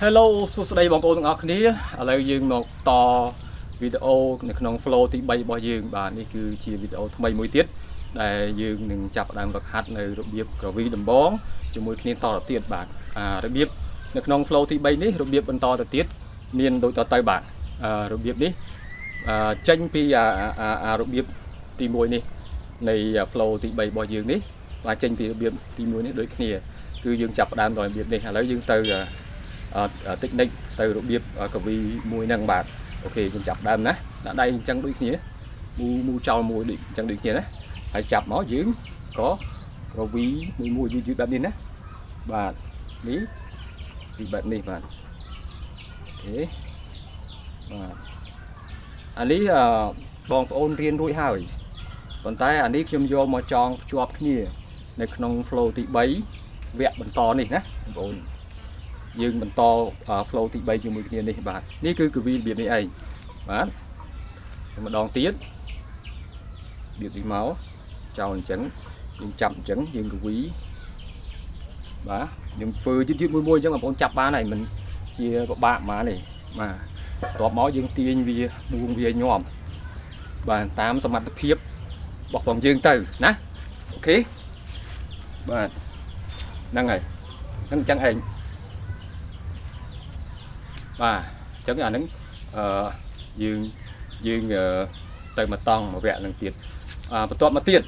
Hello សួស្តីបងប្អូនទាំងអស់គ្នាឥឡូវយើងមកតវីដេអូនៅក្នុង flow ទី3របស់យើងបាទនេះគឺជាវីដេអូថ្មីមួយទៀតដែលយើងនឹងចាប់ផ្ដើមហ្វឹកហាត់នៅរបៀបក្រវីដំបងជាមួយគ្នាតទៅទៀតបាទរបៀបនៅក្នុង flow ទី3នេះរបៀបបន្តទៅទៀតមានដូចតទៅបាទរបៀបនេះចេញពីរបៀបទី1នេះនៃ flow ទី3របស់យើងនេះបាទចេញពីរបៀបទី1នេះដូចគ្នាគឺយើងចាប់ផ្ដើមដោយរបៀបនេះឥឡូវយើងទៅតិចនិចទៅរបៀបកវីមួយហ្នឹងបាទអូខេយើងចាប់ដើមណាដាក់ដៃអញ្ចឹងដូចគ្នាមូចោលមួយដូចអញ្ចឹងដូចគ្នាណាហើយចាប់មកយើងក៏ក្រវីមួយយឺតបែបនេះណាបាទនេះពីបែបនេះបាទអូខេបាទអានេះបងប្អូនរៀនរួចហើយប៉ុន្តែអានេះខ្ញុំយកមកចងភ្ជាប់គ្នានៅក្នុង flow ទី3វគ្គបន្តនេះណាបងប្អូនយើងបន្ត flow ទី3ជាមួយគ្នានេះបាទនេះគឺកវីរបៀបនេះឯងបាទម្ដងទៀតរបៀបនេះមកចោលអញ្ចឹងយើងចាប់អញ្ចឹងយើងកវីបាទយើងធ្វើយឺតមួយអញ្ចឹងបងប្អូនចាប់បានហើយមិនជាពិបាកហ្មងទេបាទបន្ទាប់មកយើងទាញវាបួងវាញាំបាទតាមសមត្ថភាពរបស់បងយើងទៅណាអូខេបាទហ្នឹងហើយហ្នឹងអញ្ចឹងឯងបាទអញ្ចឹងអាហ្នឹងយើងទៅមកតង់មកវគ្គនឹងទៀតបន្ទាប់មកទៀត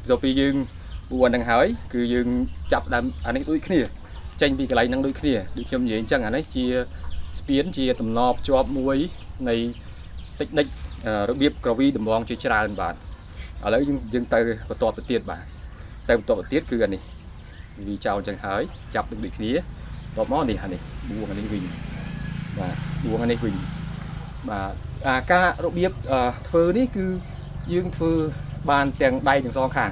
ទៅពីយើងពួរហ្នឹងហើយគឺយើងចាប់ដើមអានេះដូចគ្នាចេញពីកន្លែងហ្នឹងដូចគ្នាដូចខ្ញុំនិយាយអញ្ចឹងអានេះជាស្ពានជាតំណភ្ជាប់មួយនៃតិចនិចរបៀបក្រវីដំបងជាច្រើនបាទឥឡូវយើងទៅបន្តទៅទៀតបាទទៅបន្តទៅទៀតគឺអានេះវាចោលអញ្ចឹងហើយចាប់ដូចគ្នាបន្តមកនេះអានេះបួងអានេះវិញបាទដួងអានេះវិញបាទការរបៀបធ្វើនេះគឺយើងធ្វើបានទាំងដៃទាំងសងខាង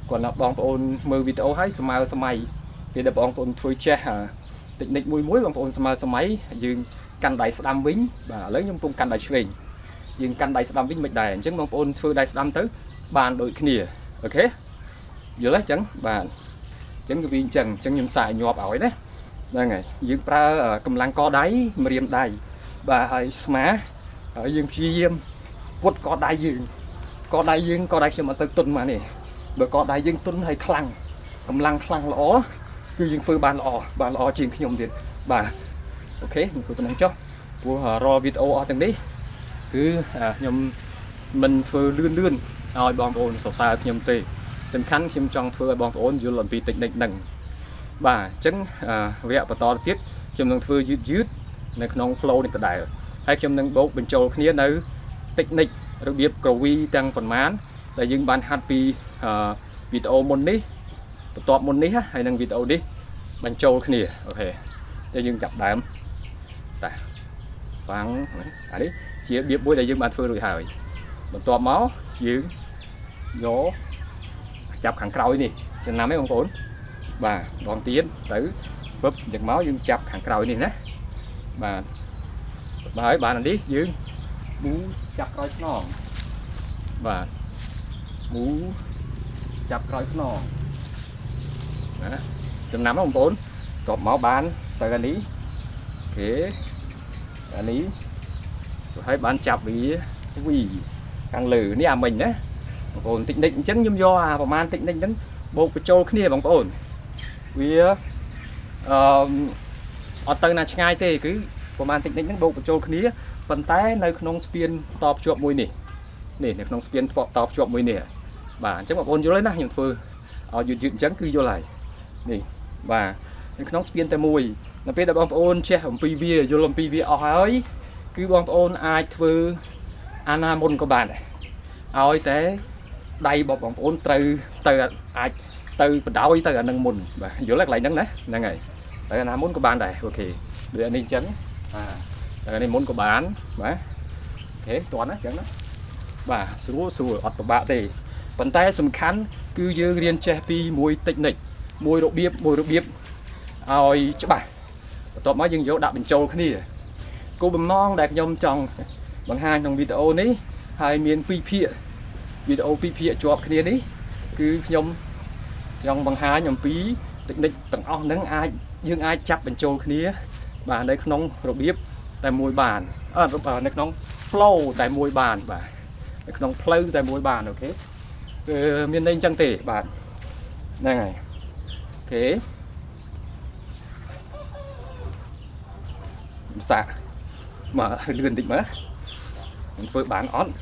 គាត់បងប្អូនមើលវីដេអូហើយស្មើសម័យពេលដែលបងប្អូនធ្វើចេះតិចនិចមួយបងប្អូនស្មើសម័យយើងកាន់ដៃស្ដាំវិញបាទឥឡូវខ្ញុំកំពុងកាន់ដៃឆ្វេងយើងកាន់ដៃស្ដាំវិញមិនដែរអញ្ចឹងបងប្អូនធ្វើដៃស្ដាំទៅបានដូចគ្នាអូខេយល់ទេអញ្ចឹងបាទអញ្ចឹងគឺវាអញ្ចឹងខ្ញុំសាកញាប់ឲ្យណាហ្នឹងហើយយើងប្រើកម្លាំងកដៃម្រាមដៃបាទហើយស្មាហើយយើងព្យាយាមពុតកដៃយើងកដៃខ្ញុំអត់ទៅទុនមកនេះបើកដៃយើងទុនហើយខ្លាំងកម្លាំងខ្លាំងល្អគឺយើងធ្វើបានល្អជាងខ្ញុំទៀតបាទអូខេខ្ញុំធ្វើប៉ុណ្ណឹងចុះព្រោះរាល់វីដេអូអស់ទាំងនេះគឺខ្ញុំមិនធ្វើលឿនឲ្យបងប្អូនសរសើរខ្ញុំទេសំខាន់ខ្ញុំចង់ធ្វើឲ្យបងប្អូនយល់អំពីតិចនិចហ្នឹងបាទអញ្ចឹងវគ្គបន្តទៀតខ្ញុំនឹងធ្វើយឺតនៅក្នុង flow នេះដដែលហើយខ្ញុំនឹងបូកបញ្ចូលគ្នានៅតិចនិចរបៀបក្រវីទាំងប៉ុន្មានដែលយើងបានហាត់ពីវីដេអូមុននេះបន្ទាប់មុននេះហើយនឹងវីដេអូនេះបញ្ចូលគ្នាអូខេតែយើងចាប់ដើមតាបាំងអានេះជារបៀបមួយដែលយើងបានធ្វើរួចហើយបន្ទាប់មកយើងយកចាប់ខាងក្រោយនេះចំណាំទេបងប្អូនបាទដងទៀតទៅពឹបយ៉ាងមកយើងចាប់ខាងក្រោយនេះណាបាទហើយបានអានេះយើងមូចាប់ក្រោយខ្នងបាទមូចាប់ក្រោយខ្នងណាចំណាំបងប្អូនតបមកបានទៅអានេះអូខេអានេះហើយបានចាប់វាខាងលើនេះអាមិញណាបងប្អូនតិចនិចអញ្ចឹងខ្ញុំយកប្រហែលតិចនិចហ្នឹងបូកបញ្ចូលគ្នាបងប្អូនវាអត់ទៅណាឆ្ងាយទេគឺប្រហែលតិចនិចហ្នឹងបូកបញ្ចូលគ្នាប៉ុន្តែនៅក្នុងស្ពានតភ្ជាប់មួយនេះនៅក្នុងស្ពានតភ្ជាប់មួយនេះបាទអញ្ចឹងបងប្អូនយល់ហើយណាខ្ញុំធ្វើឲ្យយឺតអញ្ចឹងគឺយល់ហើយនេះបាទនៅក្នុងស្ពានតែមួយនៅពេលដែលបងប្អូនចេះអំពីវាយល់អំពីវាអស់ហើយគឺបងប្អូនអាចធ្វើអាណាមុនក៏បានដែរឲ្យតែដៃរបស់បងប្អូនត្រូវទៅអាចទៅបដោយទៅអានឹងមុនបាទយល់ហើយកន្លែងហ្នឹងណាហ្នឹងហើយទៅអាណាមុនក៏បានដែរអូខេដូចអានេះអញ្ចឹងបាទអានេះមុនក៏បានបាទអូខេតោះណាអញ្ចឹងណាបាទស្រួលអត់ពិបាកទេប៉ុន្តែសំខាន់គឺយើងរៀនចេះពីមួយតិចនិចមួយរបៀបឲ្យច្បាស់បន្ទាប់មកយើងយកដាក់បញ្ចូលគ្នាគោលបំណងដែលខ្ញុំចង់បង្ហាញក្នុងវីដេអូនេះហើយមាន2ភាគវីដេអូ2ភាគជាប់គ្នានេះគឺខ្ញុំចង់បង្ហាញអំពីតិចនិចទាំងអស់ហ្នឹងយើងអាចចាប់បញ្ចូលគ្នា បាទនៅក្នុងរបៀបតែមួយបាននៅក្នុង flow តែមួយបានបាទនៅក្នុងផ្លូវតែមួយបានអូខេគឺមានន័យអញ្ចឹងទេបាទហ្នឹងហើយអូខេសាក់មកលឿនតិចមើលមិនធ្វើបានអត់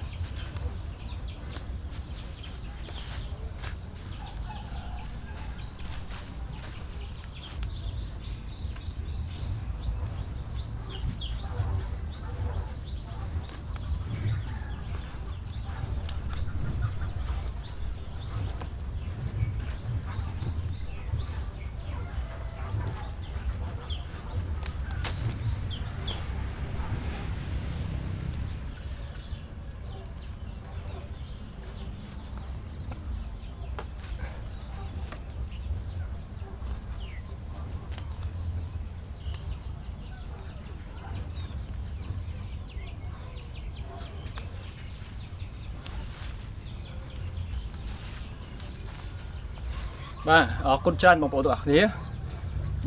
បាទអរគុណច្រើនបងប្អូនទាំងអស់គ្នា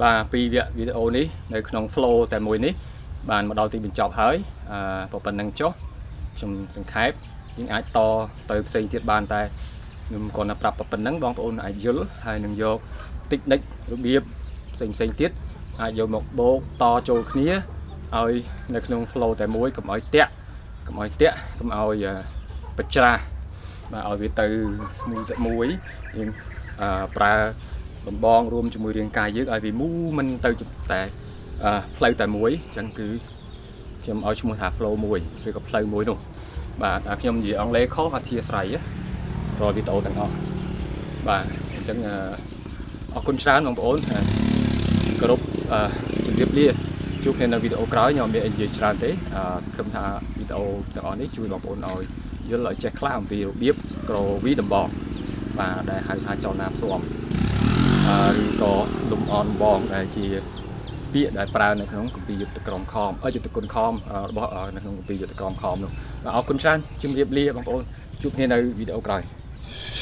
បាទពីវគ្គវីដេអូនេះនៅក្នុង flow តែមួយនេះបានមកដល់ទីបញ្ចប់ហើយប៉ុណ្ណឹងចុះខ្ញុំសង្ខេបយើងអាចតទៅផ្សេងទៀតបានតែខ្ញុំគ្រាន់តែប្រាប់ប៉ុណ្ណឹងបងប្អូនអាចយល់ហើយនឹងយកតិចនិចរបៀបផ្សេងទៀតអាចយកមកបូកតចូលគ្នាឲ្យនៅក្នុង flow តែមួយកុំឲ្យតាក់កុំឲ្យបច្ច្រាស់បាទឲ្យវាទៅ smooth តែមួយយើងប្រើដំបងរួមជាមួយរាងកាយយើងឲ្យវាមូមិនទៅតែផ្លូវតែមួយអញ្ចឹងគឺខ្ញុំឲ្យឈ្មោះថា flow មួយឬក៏ផ្លូវមួយនោះបាទខ្ញុំនិយាយអង់គ្លេសខុសអធិស្ឋានរាល់វីដេអូទាំងអស់បាទអញ្ចឹងអរគុណច្រើនបងប្អូនគោរពជម្រាបលាជួបគ្នានៅវីដេអូក្រោយខ្ញុំមាននិយាយច្រើនទេសង្ឃឹមថាវីដេអូទាំងអស់នេះជួយបងប្អូនឲ្យយល់ឲ្យចេះខ្លះអំពីរបៀបក្រវីដំបងបាទដែលហៅថាចលនាផ្សំឬក៏លំអនបងដែលជាពាក្យដែលប្រើនៅក្នុងគម្ពីរយុទ្ធក្រមខំយុទ្ធគុណខំរបស់នៅក្នុងគម្ពីរយុទ្ធក្រមខំនោះបាទអរគុណច្រើនជម្រាបលាបងប្អូនជួបគ្នានៅវីដេអូក្រោយ